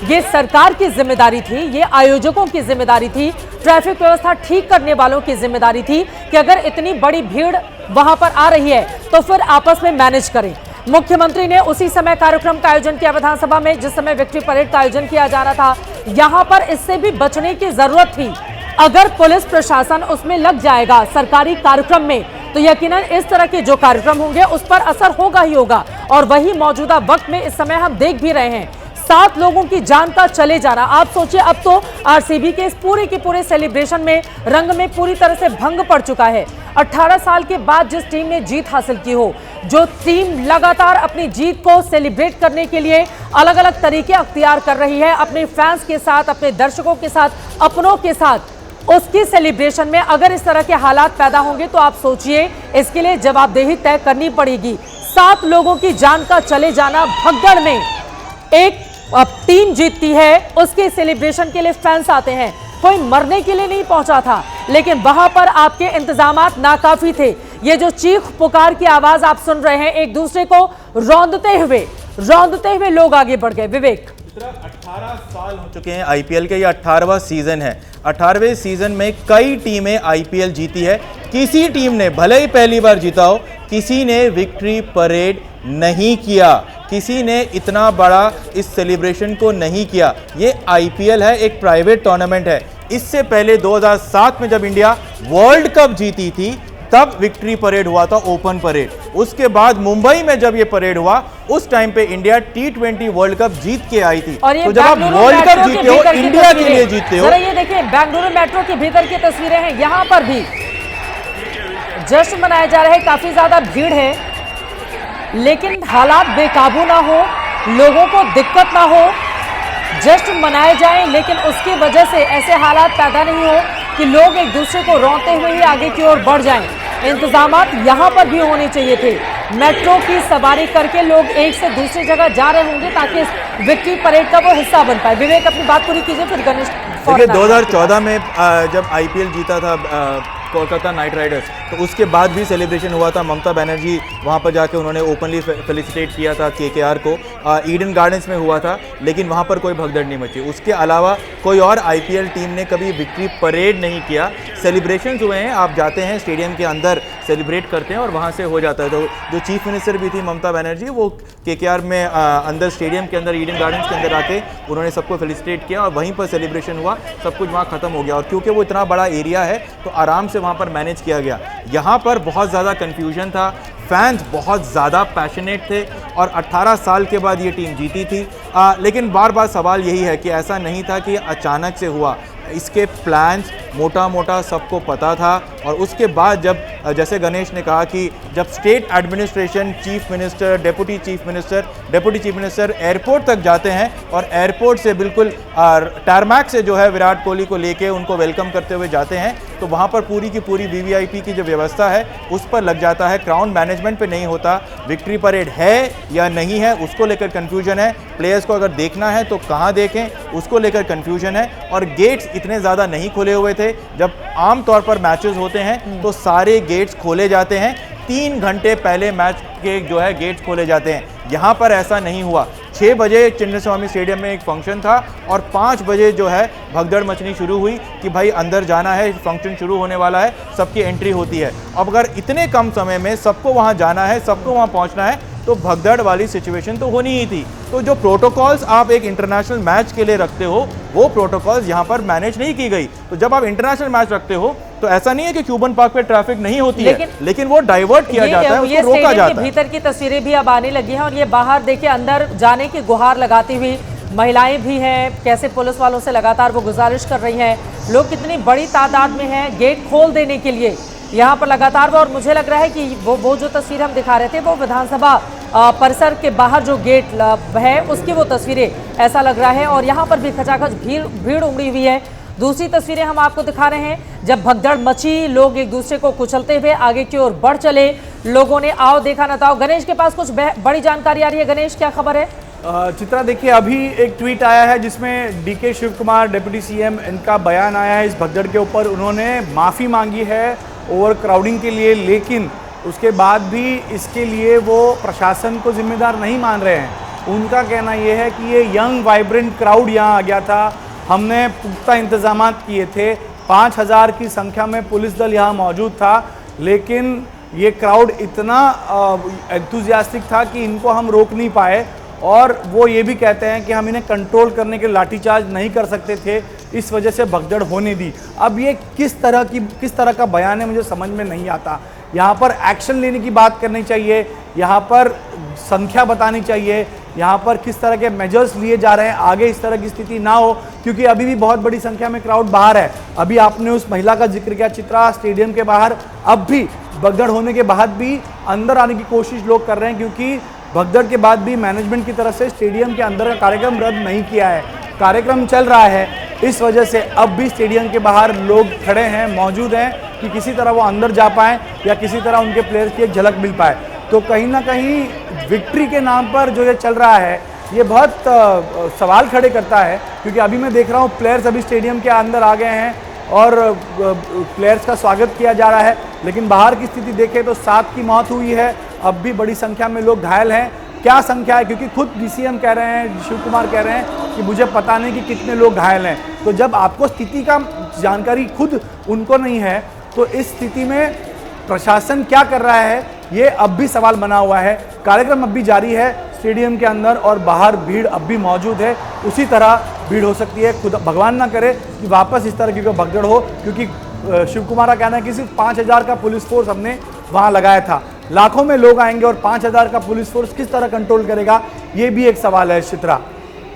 ये सरकार की जिम्मेदारी थी, ये आयोजकों की जिम्मेदारी थी, ट्रैफिक व्यवस्था ठीक करने वालों की जिम्मेदारी थी कि अगर इतनी बड़ी भीड़ वहां पर आ रही है तो फिर आपस में मैनेज करें। मुख्यमंत्री ने उसी समय कार्यक्रम का आयोजन किया विधानसभा में जिस समय विक्ट्री परेड का आयोजन किया जा रहा था। यहां पर इससे भी बचने की जरूरत थी। अगर पुलिस प्रशासन उसमें लग जाएगा सरकारी कार्यक्रम में तो यकीनन इस तरह के जो कार्यक्रम होंगे उस पर असर होगा ही होगा। और वही मौजूदा वक्त में इस समय हम देख भी रहे हैं, 7 लोगों की जान का चले जाना। आप सोचिए, अब तो आरसीबी के इस पूरे के पूरे सेलिब्रेशन में रंग में पूरी तरह से भंग पड़ चुका है। 18 साल के बाद जिस टीम ने जीत हासिल की हो, जो टीम लगातार अपनी जीत को सेलिब्रेट करने के लिए अलग अलग तरीके अख्तियार कर रही है, अपने फैंस के साथ, अपने दर्शकों के साथ, अपनों के साथ, उसकी सेलिब्रेशन में अगर इस तरह के हालात पैदा होंगे तो आप सोचिए इसके लिए जवाबदेही तय करनी पड़ेगी। 7 लोगों की जान का चले जाना भगदड़ में, एक टीम जीतती है उसके सेलिब्रेशन के लिए फैंस आते हैं, कोई मरने के लिए नहीं पहुंचा था, लेकिन वहां पर आपके इंतजामात नाकाफी थे। ये जो चीख पुकार की आवाज आप सुन रहे हैं, एक दूसरे को रौंदते हुए लोग आगे बढ़ गए। विवेक, 18 साल हो चुके हैं आईपीएल के, ये 18वां सीजन है। 18वें सीजन में कई टीमें आईपीएल जीती है, किसी टीम ने भले ही पहली बार जीता हो, किसी ने विक्ट्री परेड नहीं किया, किसी ने इतना बड़ा इस सेलिब्रेशन को नहीं किया। ये आईपीएल है, एक प्राइवेट टूर्नामेंट है। इससे पहले 2007 में जब इंडिया वर्ल्ड कप जीती थी तब विक्ट्री परेड हुआ था, ओपन परेड। उसके बाद मुंबई में जब ये परेड हुआ उस टाइम पे इंडिया T20 वर्ल्ड कप जीत के आई थी। तो जब आप वर्ल्ड कप जीते हो, इंडिया के लिए जीते हो। ये देखिए बेंगलुरु मेट्रो के भीतर की तस्वीरें हैं, यहां पर भी जश्न मनाया जा रहा है, काफी ज्यादा भीड़ है, लेकिन हालात बेकाबू ना हो, लोगों को दिक्कत ना हो, जश्न मनाए जाए लेकिन उसकी वजह से ऐसे हालात पैदा नहीं हो कि लोग एक दूसरे को रोते हुए ही आगे की ओर बढ़ जाएं। इंतजामात यहां पर भी होने चाहिए थे। मेट्रो की सवारी करके लोग एक से दूसरी जगह जा रहे होंगे ताकि इस विक्ट्री परेड का वो हिस्सा बन पाए। विवेक, अपनी बात पूरी कीजिए, फिर गणेश। देखिए 2014 में जब आईपीएल जीता था कोलकाता नाइट राइडर्स, तो उसके बाद भी सेलिब्रेशन हुआ था। ममता बनर्जी वहाँ पर जाके उन्होंने ओपनली फेलिसिटेट किया था केकेआर को। ईडन गार्डन्स में हुआ था, लेकिन वहाँ पर कोई भगदड़ नहीं मची। उसके अलावा कोई और आईपीएल टीम ने कभी विक्ट्री परेड नहीं किया। सेलिब्रेशंस हुए हैं, आप जाते हैं स्टेडियम के अंदर सेलिब्रेट करते हैं और वहाँ से हो जाता है। तो जो चीफ मिनिस्टर भी थी ममता बनर्जी, वो केकेआर में अंदर स्टेडियम के अंदर ईडन गार्डन्स के अंदर आके उन्होंने सबको फेलिसिटेट किया और वहीं पर सेलिब्रेशन हुआ, सब कुछ वहाँ खत्म हो गया। और क्योंकि वो इतना बड़ा एरिया है तो आराम से वहाँ पर मैनेज किया गया। यहाँ पर बहुत ज़्यादा कन्फ्यूजन था, फैंस बहुत ज़्यादा पैशनेट थे और 18 साल के बाद ये टीम जीती थी। लेकिन बार बार सवाल यही है कि ऐसा नहीं था कि अचानक से हुआ, इसके प्लान्स मोटा मोटा सबको पता था। और उसके बाद जब जैसे गणेश ने कहा कि जब state administration, chief minister, deputy chief minister airport तक जाते हैं और एयरपोर्ट से बिल्कुल टारमैक से जो है विराट कोहली को लेके उनको वेलकम करते हुए जाते हैं, तो वहाँ पर पूरी की पूरी वीवीआईपी की जो व्यवस्था है उस पर लग जाता है, ग्राउंड मैनेजमेंट पे नहीं होता। विक्ट्री परेड है या नहीं है उसको लेकर कन्फ्यूजन है। प्लेयर्स को अगर देखना है तो कहाँ देखें उसको लेकर कन्फ्यूजन है। और गेट्स इतने ज़्यादा नहीं खुले हुए थे। जब आम तौर पर मैचेस होते हैं तो सारे गेट्स खोले जाते हैं, 3 घंटे पहले मैच के जो है गेट्स खोले जाते हैं। यहाँ पर ऐसा नहीं हुआ। 6 बजे चिन्नस्वामी स्टेडियम में एक फंक्शन था और 5 बजे जो है भगदड़ मचनी शुरू हुई कि भाई अंदर जाना है, फंक्शन शुरू होने वाला है, सबकी एंट्री होती है। अब अगर इतने कम समय में सबको वहाँ जाना है, सबको वहाँ पहुँचना है, तो भगदड़ वाली सिचुएशन तो होनी ही थी। तो जो प्रोटोकॉल्स आप एक इंटरनेशनल मैच के लिए रखते हो वो प्रोटोकॉल्स यहाँ पर मैनेज नहीं की गई। तो जब आप इंटरनेशनल मैच रखते हो तो ऐसा नहीं है कि क्यूबन पार्क पे ट्रैफिक नहीं होती है, लेकिन वो डाइवर्ट किया जाता है, उसको रोका जाता है। भीतर की तस्वीरें भी अब आने लगी हैं और ये बाहर देखिए अंदर जाने की गुहार लगाती हुई महिलाएं भी हैं, कैसे पुलिस वालों से लगातार वो गुजारिश कर रही हैं। लोग कितनी बड़ी तादाद में हैं गेट खोल देने के लिए यहाँ पर लगातार वो। और मुझे लग रहा है कि वो जो तस्वीर हम दिखा रहे थे वो विधानसभा परिसर के बाहर जो गेट है उसकी वो तस्वीरें ऐसा लग रहा है। और यहाँ पर भी खचाखच भीड़ उमड़ी हुई है। दूसरी तस्वीरें हम आपको दिखा रहे हैं जब भगदड़ मची, लोग एक दूसरे को कुचलते हुए आगे की ओर बढ़ चले, लोगों ने आओ देखा न ताओ। गणेश के पास कुछ बड़ी जानकारी आ रही है। गणेश, क्या खबर है? चित्रा, देखिए अभी एक ट्वीट आया है जिसमें DK Shivakumar, deputy CM, इनका बयान आया है इस भगदड़ के ऊपर। उन्होंने माफ़ी मांगी है ओवर क्राउडिंग के लिए, लेकिन उसके बाद भी इसके लिए वो प्रशासन को जिम्मेदार नहीं मान रहे हैं। उनका कहना ये है कि ये यंग वाइब्रेंट क्राउड यहाँ आ गया था, हमने पुख्ता इंतजाम किए थे, 5000 की संख्या में पुलिस दल यहाँ मौजूद था, लेकिन ये क्राउड इतना एंथुजियास्टिक था कि इनको हम रोक नहीं पाए। और वो ये भी कहते हैं कि हम इन्हें कंट्रोल करने के लाठीचार्ज नहीं कर सकते थे, इस वजह से भगदड़ होने दी। अब ये किस तरह का बयान है मुझे समझ में नहीं आता। यहाँ पर एक्शन लेने की बात करनी चाहिए, यहाँ पर संख्या बतानी चाहिए, यहाँ पर किस तरह के मेजर्स लिए जा रहे हैं, आगे इस तरह की स्थिति ना हो, क्योंकि अभी भी बहुत बड़ी संख्या में क्राउड बाहर है। अभी आपने उस महिला का जिक्र किया चित्रा, स्टेडियम के बाहर अब भी भगदड़ होने के बाद भी अंदर आने की कोशिश लोग कर रहे हैं, क्योंकि भगदड़ के बाद भी मैनेजमेंट की तरफ से स्टेडियम के अंदर का कार्यक्रम रद्द नहीं किया है, कार्यक्रम चल रहा है। इस वजह से अब भी स्टेडियम के बाहर लोग खड़े हैं, मौजूद हैं कि किसी तरह वो अंदर जा पाएँ या किसी तरह उनके प्लेयर्स की एक झलक मिल पाए। तो कहीं ना कहीं विक्ट्री के नाम पर जो ये चल रहा है ये बहुत सवाल खड़े करता है, क्योंकि अभी मैं देख रहा हूँ प्लेयर्स अभी स्टेडियम के अंदर आ गए हैं और प्लेयर्स का स्वागत किया जा रहा है, लेकिन बाहर की स्थिति देखें तो 7 की मौत हुई है, अब भी बड़ी संख्या में लोग घायल हैं। क्या संख्या है, क्योंकि खुद डीसीएम कह रहे हैं, शिव कुमार कह रहे हैं कि मुझे पता नहीं कि कितने लोग घायल हैं। तो जब आपको स्थिति का जानकारी खुद उनको नहीं है, तो इस स्थिति में प्रशासन क्या कर रहा है ये अब भी सवाल बना हुआ है। कार्यक्रम अब भी जारी है स्टेडियम के अंदर और बाहर भीड़ अब भी मौजूद है, उसी तरह भीड़ हो सकती है। खुद भगवान ना करे कि वापस इस तरह की कोई भगदड़ हो, क्योंकि शिव कुमार का कहना है कि सिर्फ 5000 का पुलिस फोर्स हमने वहाँ लगाया था, लाखों में लोग आएंगे और 5000 का पुलिस फोर्स किस तरह कंट्रोल करेगा, ये भी एक सवाल है चित्रा।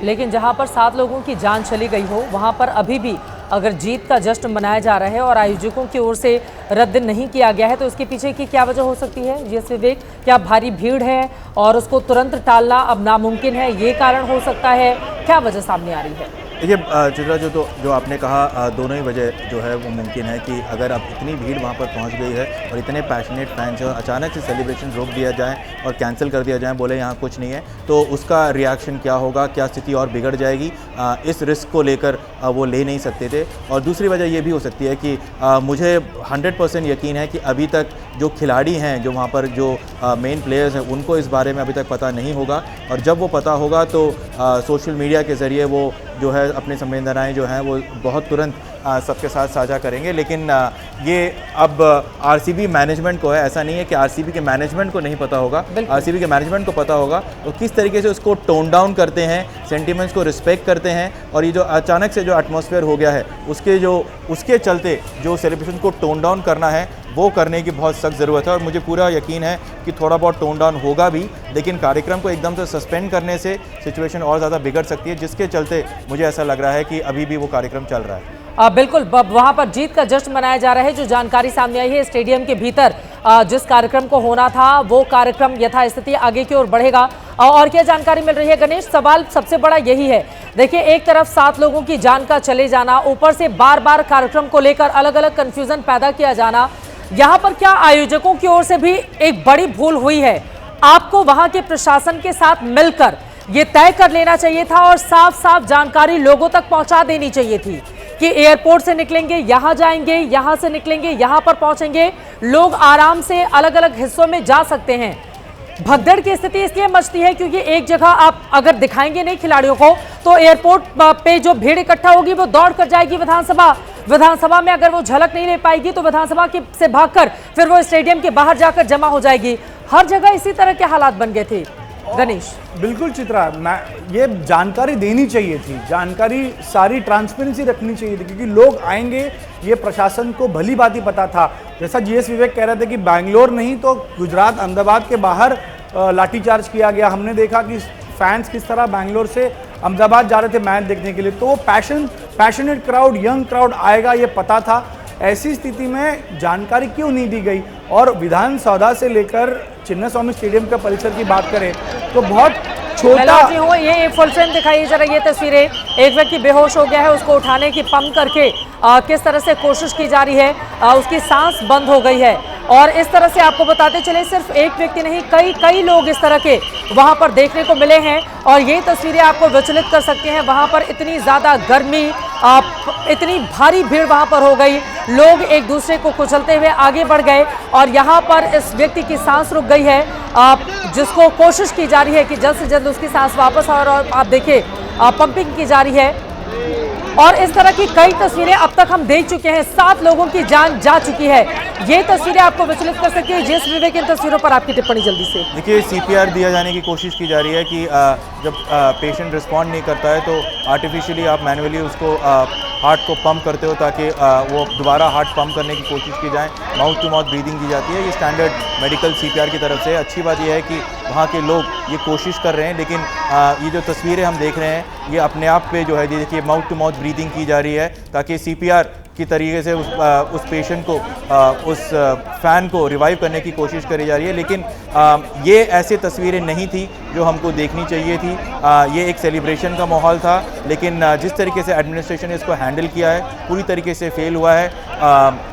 लेकिन जहां पर 7 लोगों की जान चली गई हो, वहां पर अभी भी अगर जीत का जश्न मनाया जा रहा है और आयोजकों की ओर से रद्द नहीं किया गया है, तो इसके पीछे की क्या वजह हो सकती है जीएस विवेक? क्या भारी भीड़ है और उसको तुरंत टालना अब नामुमकिन है, ये कारण हो सकता है? क्या वजह सामने आ रही है? देखिए चित्रा, जो आपने कहा, दोनों ही वजह जो है वो मुमकिन है कि अगर अब इतनी भीड़ वहाँ पर पहुँच गई है और इतने पैशनेट फैंस हैं और अचानक से सेलिब्रेशन रोक दिया जाए और कैंसिल कर दिया जाए, बोले यहाँ कुछ नहीं है, तो उसका रिएक्शन क्या होगा, क्या स्थिति और बिगड़ जाएगी, इस रिस्क को लेकर वो ले नहीं सकते थे। और दूसरी वजह ये भी हो सकती है कि मुझे 100% यकीन है कि अभी तक जो खिलाड़ी हैं, जो वहाँ पर जो मेन प्लेयर्स हैं, उनको इस बारे में अभी तक पता नहीं होगा, और जब वो पता होगा तो सोशल मीडिया के ज़रिए वो जो है अपनी संवेदनाएं जो हैं वो बहुत तुरंत सबके साथ साझा करेंगे। लेकिन ये अब आरसीबी मैनेजमेंट को है, ऐसा नहीं है कि आरसीबी के मैनेजमेंट को नहीं पता होगा, आरसीबी के मैनेजमेंट को पता होगा तो किस तरीके से उसको टोन डाउन करते हैं, सेंटिमेंट्स को रिस्पेक्ट करते हैं, और ये जो अचानक से जो एटमॉस्फेयर हो गया है उसके चलते जो सेलिब्रेशन को टोन डाउन करना है वो करने की बहुत सख्त ज़रूरत है। और मुझे पूरा यकीन है कि थोड़ा बहुत टोन डाउन होगा भी, लेकिन कार्यक्रम को एकदम से सस्पेंड करने से सिचुएशन और ज़्यादा बिगड़ सकती है, जिसके चलते मुझे ऐसा लग रहा है कि अभी भी वो कार्यक्रम चल रहा है। बिल्कुल, वहां पर जीत का जश्न मनाया जा रहा है। जो जानकारी सामने आई है, स्टेडियम के भीतर जिस कार्यक्रम को होना था वो कार्यक्रम यथास्थिति आगे की ओर बढ़ेगा। और क्या जानकारी मिल रही है गणेश? सवाल सबसे बड़ा यही है, देखिए एक तरफ 7 लोगों की जान का चले जाना, ऊपर से बार बार कार्यक्रम को लेकर अलग अलग कंफ्यूजन पैदा किया जाना, यहाँ पर क्या आयोजकों की ओर से भी एक बड़ी भूल हुई है? आपको वहां के प्रशासन के साथ मिलकर ये तय कर लेना चाहिए था और साफ साफ जानकारी लोगों तक पहुंचा देनी चाहिए थी कि एयरपोर्ट से निकलेंगे, यहाँ जाएंगे, यहाँ से निकलेंगे, यहाँ पर पहुंचेंगे, लोग आराम से अलग अलग हिस्सों में जा सकते हैं। भगदड़ की स्थिति इसलिए मचती है क्योंकि एक जगह आप अगर दिखाएंगे नहीं खिलाड़ियों को, तो एयरपोर्ट पे जो भीड़ इकट्ठा होगी वो दौड़ कर जाएगी विधानसभा में अगर वो झलक नहीं ले पाएगी तो विधानसभा से भागकर फिर वो स्टेडियम के बाहर जाकर जमा हो जाएगी। हर जगह इसी तरह के हालात बन गए थे गणेश। बिल्कुल चित्रा, ये जानकारी देनी चाहिए थी, जानकारी सारी ट्रांसपेरेंसी रखनी चाहिए थी, क्योंकि लोग आएंगे ये प्रशासन को भली भांति पता था। जैसा जीएस विवेक कह रहे थे कि बैंगलोर नहीं तो गुजरात, अहमदाबाद के बाहर लाठीचार्ज किया गया। हमने देखा कि फैंस किस तरह बैंगलोर से अहमदाबाद जा रहे थे मैच देखने के लिए, तो वो पैशनेट क्राउड, यंग क्राउड आएगा ये पता था। ऐसी स्थिति में जानकारी क्यों नहीं दी गई? और विधान सौदा से लेकर चिन्नास्वामी स्टेडियम का परिसर की बात करें तो बहुत छोटा हो, ये फुल फ्रेम दिखाइए जरा ये तस्वीरें। एक व्यक्ति बेहोश हो गया है, उसको उठाने की पंप करके किस तरह से कोशिश की जा रही है, उसकी सांस बंद हो गई है। और इस तरह से आपको बताते चले, सिर्फ एक व्यक्ति नहीं, कई लोग इस तरह के वहां पर देखने को मिले हैं। और ये तस्वीरें आपको विचलित कर सकती हैं। वहां पर इतनी ज्यादा गर्मी इतनी भारी भीड़ वहां पर हो गई, लोग एक दूसरे को कुचलते हुए आगे बढ़ गए और यहां पर इस व्यक्ति की सांस रुक गई है, जिसको कोशिश की जा रही है कि जल्द से जल्द उसकी सांस वापस आए। और आप देखिए पंपिंग की जा रही है और इस तरह की कई तस्वीरें अब तक हम देख चुके हैं। 7 लोगों की जान जा चुकी है। ये तस्वीरें आपको विचलित कर सकती है। जिस विवेक, इन तस्वीरों पर आपकी टिप्पणी जल्दी से। देखिए, सीपीआर दिया जाने की कोशिश की जा रही है कि जब पेशेंट रिस्पॉन्ड नहीं करता है तो आर्टिफिशियली आप मैनुअली उसको हार्ट को पंप करते हो ताकि वो दोबारा हार्ट पंप करने की कोशिश की जाए। माउथ टू माउथ ब्रीदिंग की जाती है। ये स्टैंडर्ड मेडिकल सीपीआर की तरफ से। अच्छी बात यह है कि वहाँ के लोग ये कोशिश कर रहे हैं, लेकिन ये जो तस्वीरें हम देख रहे हैं ये अपने आप पे जो है, देखिए माउथ टू माउथ ब्रीदिंग की जा रही है ताकि सीपीआर की तरीके से उस पेशेंट को उस फ़ैन को रिवाइव करने की कोशिश करी जा रही है। लेकिन ये ऐसे तस्वीरें नहीं थी जो हमको देखनी चाहिए थी। ये एक सेलिब्रेशन का माहौल था, लेकिन जिस तरीके से एडमिनिस्ट्रेशन ने इसको हैंडल किया है पूरी तरीके से फेल हुआ है।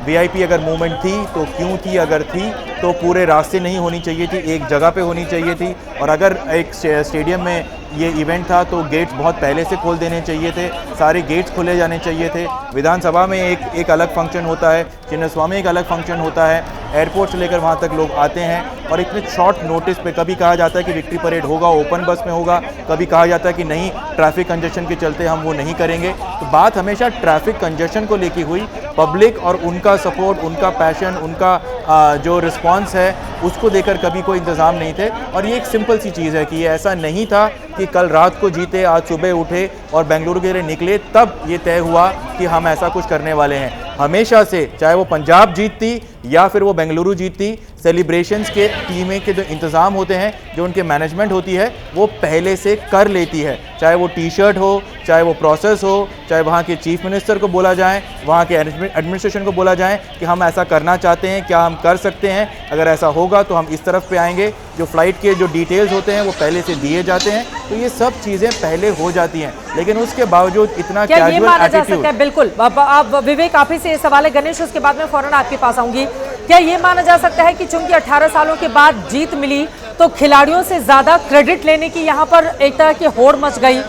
वीआईपी अगर मूवमेंट थी तो क्यों थी, अगर थी तो पूरे रास्ते नहीं होनी चाहिए थी, एक जगह पे होनी चाहिए थी। और अगर एक स्टेडियम में ये इवेंट था तो गेट्स बहुत पहले से खोल देने चाहिए थे, सारे गेट्स खोले जाने चाहिए थे। विधानसभा में एक अलग फंक्शन होता है, चिन्नस्वामी एक अलग फंक्शन होता है, एयरपोर्ट से लेकर वहाँ तक लोग आते हैं और इतने शॉर्ट नोटिस पे कभी कहा जाता है कि विक्ट्री परेड होगा, ओपन बस में होगा, कभी कहा जाता है कि नहीं ट्रैफिक कंजेशन के चलते हम वो नहीं करेंगे। तो बात हमेशा ट्रैफिक कंजेशन को लेकर हुई। पब्लिक और उनका सपोर्ट, उनका पैशन, उनका जो रिस्पांस है उसको देकर कभी कोई इंतज़ाम नहीं थे। और ये एक सिंपल सी चीज़ है कि ये ऐसा नहीं था कि कल रात को जीते, आज सुबह उठे और बेंगलुरु के लिए निकले तब ये तय हुआ कि हम ऐसा कुछ करने वाले हैं। हमेशा से, चाहे वो पंजाब जीतती या फिर वो बेंगलुरु जीतती, सेलिब्रेशंस के टीमें के जो इंतज़ाम होते हैं, जो उनके मैनेजमेंट होती है, वो पहले से कर लेती है। चाहे वो टी शर्ट हो, चाहे वो प्रोसेस हो, चाहे वहाँ के चीफ मिनिस्टर को बोला जाए, वहाँ के एडमिनिस्ट्रेशन को बोला जाए कि हम ऐसा करना चाहते हैं, क्या हम कर सकते हैं, अगर ऐसा होगा तो हम इस तरफ पे आएंगे। जो फ्लाइट के जो डिटेल्स होते हैं वो पहले से दिए जाते हैं, तो ये सब चीज़ें पहले हो जाती हैं। लेकिन उसके बावजूद इतना कैजुअल एटीट्यूड। बिल्कुल, आप विवेक आप ही से सवाल है, गणेश उसके बाद में फौरन आपके पास आऊंगी। क्या ये माना जा सकता है कि चूंकि 18 सालों के बाद जीत मिली तो खिलाड़ियों से ज्यादा क्रेडिट लेने की यहाँ पर एक तरह की होड़ मच गई?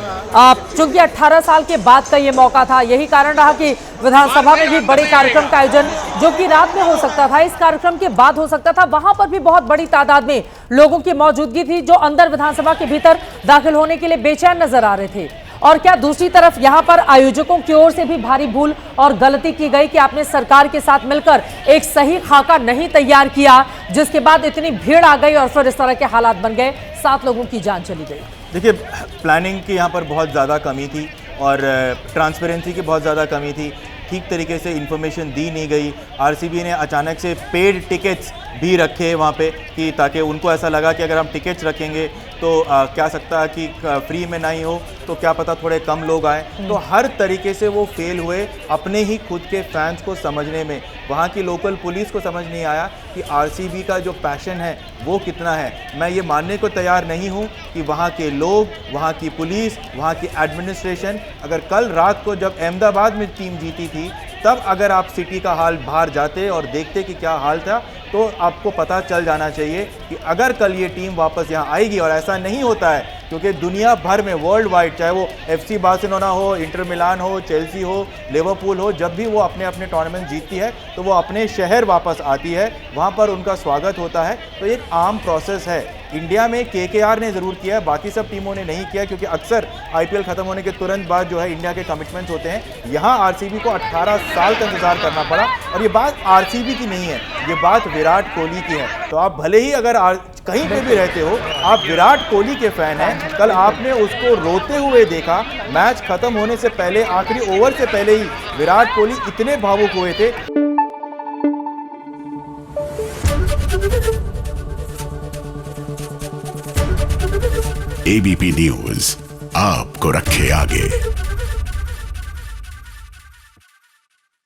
चूंकि 18 साल के बाद का ये मौका था, यही कारण रहा कि विधानसभा में भी बड़े कार्यक्रम का आयोजन जो कि रात में हो सकता था, इस कार्यक्रम के बाद हो सकता था, वहां पर भी बहुत बड़ी तादाद में लोगों की मौजूदगी थी जो अंदर विधानसभा के भीतर दाखिल होने के लिए बेचैन नजर आ रहे थे। और क्या दूसरी तरफ यहां पर आयोजकों की ओर से भी भारी भूल और गलती की गई कि आपने सरकार के साथ मिलकर एक सही खाका नहीं तैयार किया, जिसके बाद इतनी भीड़ आ गई और फिर इस तरह के हालात बन गए, 7 लोगों की जान चली गई। देखिए, प्लानिंग की यहाँ पर बहुत ज़्यादा कमी थी और ट्रांसपेरेंसी की बहुत ज़्यादा कमी थी। ठीक तरीके से इन्फॉर्मेशन दी नहीं गई। आरसीबी ने अचानक से पेड टिकट्स भी रखे वहाँ पे कि ताकि उनको ऐसा लगा कि अगर हम टिकट्स रखेंगे तो क्या सकता है कि फ्री में नहीं हो, तो क्या पता थोड़े कम लोग आए। तो हर तरीके से वो फेल हुए अपने ही खुद के फैंस को समझने में। वहाँ की लोकल पुलिस को समझ नहीं आया कि आरसीबी का जो पैशन है वो कितना है। मैं ये मानने को तैयार नहीं हूँ कि वहाँ के लोग, वहाँ की पुलिस, वहाँ की एडमिनिस्ट्रेशन, अगर कल रात को जब अहमदाबाद में टीम जीती थी तब अगर आप सिटी का हाल बाहर जाते और देखते कि क्या हाल था, तो आपको पता चल जाना चाहिए कि अगर कल ये टीम वापस यहाँ आएगी। और ऐसा नहीं होता है क्योंकि दुनिया भर में वर्ल्ड वाइड, चाहे वो FC बार्सिलोना हो, इंटर मिलान हो, चेल्सी हो, लिवरपूल हो, जब भी वो अपने अपने टूर्नामेंट जीतती है तो वो अपने शहर वापस आती है, वहाँ पर उनका स्वागत होता है। तो एक आम प्रोसेस है। इंडिया में KKR ने ज़रूर किया है, बाकी सब टीमों ने नहीं किया, क्योंकि अक्सर IPL ख़त्म होने के तुरंत बाद जो है इंडिया के कमिटमेंट्स होते हैं। यहाँ RCB को 18 साल का इंतज़ार करना पड़ा। और ये बात RCB की नहीं है, ये बात विराट कोहली की है। तो आप भले ही अगर कहीं पे भी रहते हो, आप विराट कोहली के फैन हैं, कल आपने उसको रोते हुए देखा। मैच खत्म होने से पहले, आखिरी ओवर से पहले ही विराट कोहली इतने भावुक हुए थे। ABP न्यूज़ आपको रखे आगे।